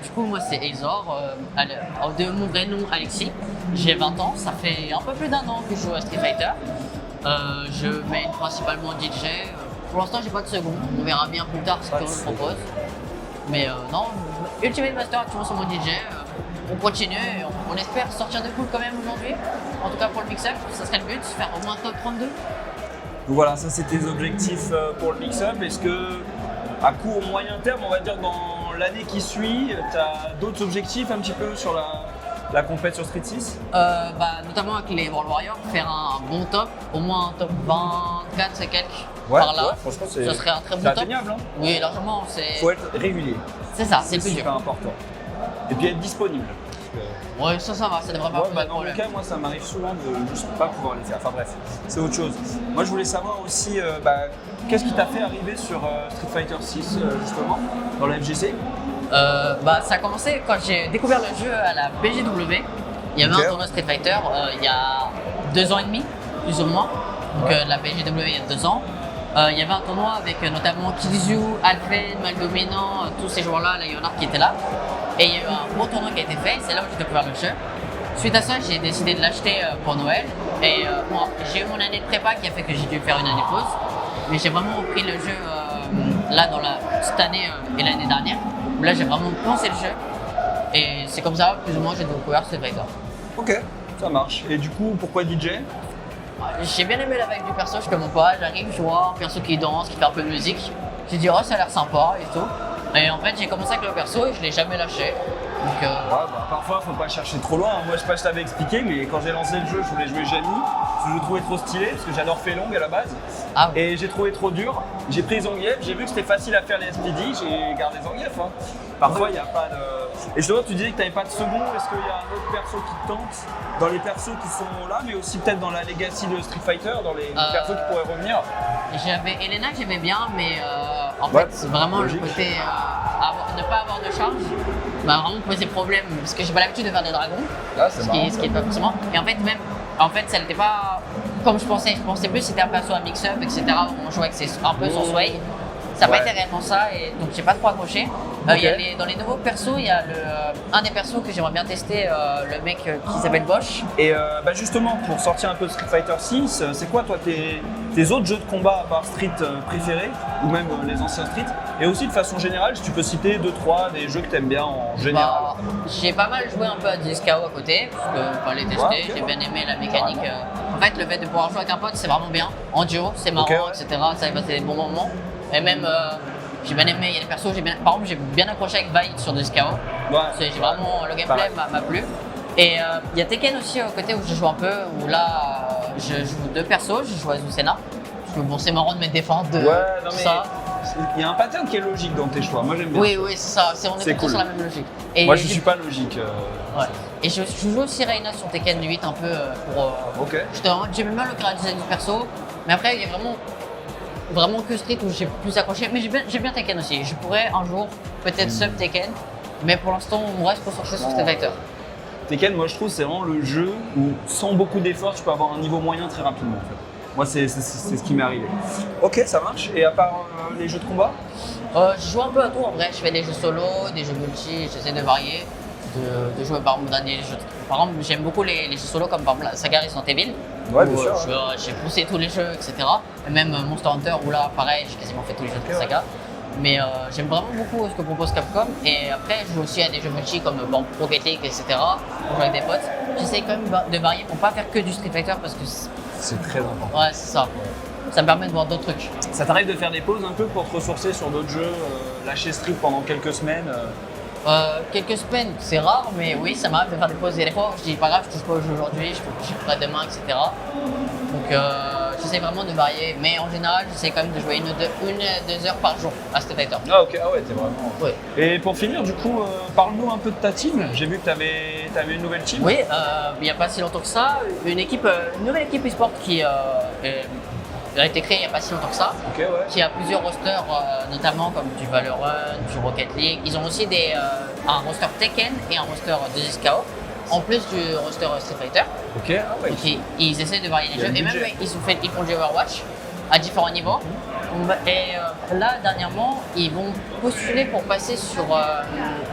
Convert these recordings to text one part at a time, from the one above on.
Du coup, moi, c'est Azor. De mon vrai nom, Alexis. J'ai 20 ans. Ça fait un peu plus d'un an que je joue à Street Fighter. Je main principalement DJ. Pour l'instant, j'ai pas de second. On verra bien plus tard ce qu'on nous propose. Mais non, Ultimate Master actuellement sur mon DJ. On continue et on espère sortir de poule quand même aujourd'hui. En tout cas pour le mix-up, ça serait le but, faire au moins top 32. Donc voilà, ça c'est tes objectifs pour le mix-up. Est-ce que à court ou moyen terme, on va dire dans l'année qui suit, tu as d'autres objectifs un petit peu sur la compète sur Street 6? Notamment avec les World Warriors, faire un bon top, au moins un top 24 et quelques par là. Ouais, franchement, ça serait un très bon top. C'est atteignable, hein? Oui, largement. Faut être régulier. C'est ça, c'est le plus dur. C'est super important. Et puis être disponible. Ouais, ça va, ça devrait pas poser de dans problème. le cas, moi, ça m'arrive souvent de juste pas pouvoir les faire. Enfin bref, c'est autre chose. Moi, je voulais savoir aussi, qu'est-ce qui t'a fait arriver sur Street Fighter 6, justement, dans la FGC? Ça a commencé quand j'ai découvert le jeu à la BGW. Il y avait un tournoi Street Fighter il y a 2 ans et demi, plus ou moins. Donc la BGW il y a 2 ans. Il y avait un tournoi avec notamment Killzyu, Alphen, Maldominant, tous ces joueurs-là, Lionheart qui étaient là. Et il y a eu un gros tournoi qui a été fait, c'est là où j'ai découvert le jeu. Suite à ça, j'ai décidé de l'acheter pour Noël. Et j'ai eu mon année de prépa qui a fait que j'ai dû faire une année pause. Mais j'ai vraiment repris le jeu là cette année et l'année dernière. Où là, j'ai vraiment pensé le jeu. Et c'est comme ça, plus ou moins, j'ai découvert Street Fighter. Ok, ça marche. Et du coup, pourquoi DJ? J'ai bien aimé la vibe du perso, je suis comme mon pote, j'arrive, je vois un perso qui danse, qui fait un peu de musique. J'ai dit, oh, ça a l'air sympa et tout. Et en fait, j'ai commencé avec le perso et je l'ai jamais lâché. Donc, parfois, faut pas chercher trop loin. Moi, je sais pas si je t'avais expliqué, mais quand j'ai lancé le jeu, je voulais jouer Jamie. Parce que je le trouvais trop stylé, parce que j'adore Feilong à la base. Et j'ai trouvé trop dur. J'ai pris Zangief, j'ai vu que c'était facile à faire les SPD, j'ai gardé Zangief. Hein. Parfois, il n'y a pas de. Et justement, tu disais que tu n'avais pas de second. Est-ce qu'il y a un autre perso qui te tente dans les persos qui sont là, mais aussi peut-être dans la legacy de Street Fighter, dans les persos qui pourraient revenir? J'avais Elena que j'aimais bien, mais en fait, c'est vraiment le côté ne pas avoir de charge m'a vraiment posé problème parce que j'ai pas l'habitude de faire des dragons, ce qui est pas forcément. Et en fait, ça n'était pas comme je pensais. Je pensais plus c'était un perso à mix-up, etc. Où on jouait avec un peu son sway. Ça n'a pas été réellement ça, et donc j'ai pas trop accroché. Dans les nouveaux persos, il y a un des persos que j'aimerais bien tester, le mec qui s'appelle Bosch. Et justement, pour sortir un peu de Street Fighter 6, c'est quoi toi tes autres jeux de combat à part Street préférés, ou même les anciens Street? Et aussi de façon générale, si tu peux citer 2-3 des jeux que tu aimes bien en général. J'ai pas mal joué un peu à Disco à côté, parce que fallait tester, j'ai bien aimé la mécanique. En fait, le fait de pouvoir jouer avec un pote, c'est vraiment bien. En duo, c'est marrant, etc. Ça fait passer des bons moments. Et même, j'ai bien aimé, il y a des persos, par exemple, j'ai bien accroché avec Vaid sur Disco. J'ai vraiment, le gameplay m'a plu. Et il y a Tekken aussi au côté où je joue un peu, où là, je joue 2 persos, je joue Azucena. Parce que bon, c'est marrant de mettre des fentes de ça. Il y a un pattern qui est logique dans tes choix, moi j'aime bien. Oui, c'est ça, on est cool sur la même logique. Et moi je suis pas logique. Et je joue aussi Reina sur Tekken 8 un peu pour. Justement, j'aime bien le design du perso, mais après il y a vraiment que Street où j'ai plus accroché. Mais j'aime bien Tekken aussi. Je pourrais un jour peut-être sub Tekken, mais pour l'instant on reste concentré sur Street Fighter. Tekken, moi je trouve c'est vraiment le jeu où sans beaucoup d'efforts tu peux avoir un niveau moyen très rapidement en fait. Moi c'est ce qui m'est arrivé. Ok, ça marche. Et à part les jeux de combat? Je joue un peu à tout en vrai. Je fais des jeux solo, des jeux multi, j'essaie de varier, de jouer par exemple dans des jeux. Par exemple, j'aime beaucoup les jeux solo comme par exemple la saga Resident Evil. Ouais, bien sûr. J'ai poussé tous les jeux, etc. Et même Monster Hunter où là, pareil, j'ai quasiment fait tous les jeux de la saga. Mais j'aime vraiment beaucoup ce que propose Capcom. Et après, je joue aussi à des jeux multi comme Rocket League, etc. Pour jouer avec des potes. J'essaie quand même de varier pour pas faire que du Street Fighter parce que c'est très important. Ouais, c'est ça. Ça me permet de voir d'autres trucs. Ça t'arrive de faire des pauses un peu pour te ressourcer sur d'autres jeux, lâcher Street pendant quelques semaines? Quelques semaines, c'est rare, mais oui, ça m'arrive de faire des pauses. Et des fois, je dis pas grave, je touche pas au jeu aujourd'hui, je ferai demain, etc. Donc j'essaie vraiment de varier, mais en général, j'essaie quand même de jouer 1 ou 2 heures par jour à Street Fighter. Ah ok, ah ouais, t'es vraiment. Oui. Et pour finir, du coup, parle-nous un peu de ta team. J'ai vu que t'avais une nouvelle team. Oui, il n'y a pas si longtemps que ça, une nouvelle équipe e-sport qui a été créée il n'y a pas si longtemps que ça, qui a plusieurs rosters, notamment comme du Valorant, du Rocket League. Ils ont aussi un roster Tekken et un roster de Disco, en plus du roster Street Fighter. Ok, ah ouais. Ils essaient de varier les jeux, et même ils font du Overwatch à différents niveaux. Là, dernièrement, ils vont postuler pour passer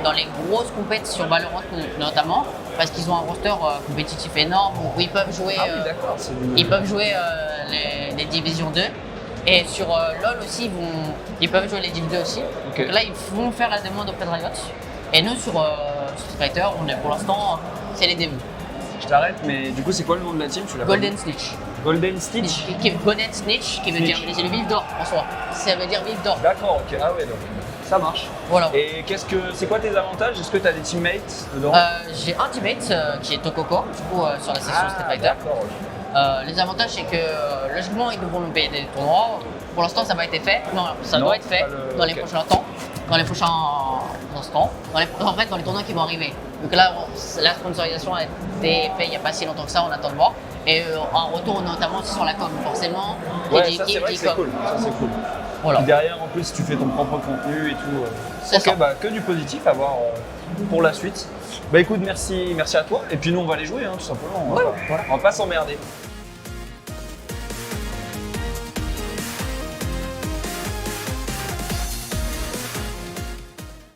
dans les grosses compétitions sur Valorant notamment, parce qu'ils ont un roster compétitif énorme où ils peuvent jouer, les divisions 2. Et sur LoL aussi, ils peuvent jouer les Div 2 aussi. Okay. Donc là, ils vont faire la demande auprès de Riot. Et nous, sur Street Fighter, pour l'instant, c'est les débuts. Je t'arrête, mais du coup, c'est quoi le nom de la team? Golden Snitch. Golden Snitch. Golden Snitch, qui veut dire c'est le vif d'or en soi. Ça veut dire vif d'or. D'accord, ok. Ah ouais, donc ça marche. Voilà. Et c'est quoi tes avantages? Est-ce que tu as des teammates dedans? J'ai un teammate qui est Tokoko, du coup, sur la session Street Fighter. D'accord, ok. Les avantages, c'est que logiquement, ils devront nous payer des tournois. Pour l'instant, ça n'a pas été fait. Non, ça doit être fait dans les prochains temps, dans les prochains instants, dans les tournois qui vont arriver. Donc là, la sponsorisation a été faite il n'y a pas si longtemps que ça, on attend de voir. Et un retour notamment sur la com, forcément. Ouais, ça c'est vrai que c'est cool. Ça c'est cool. Voilà. Et derrière, en plus, tu fais ton propre contenu et tout. C'est ça. Bah, que du positif à voir pour la suite. Bah écoute, merci à toi. Et puis nous, on va aller jouer, hein, tout simplement. On va pas s'emmerder.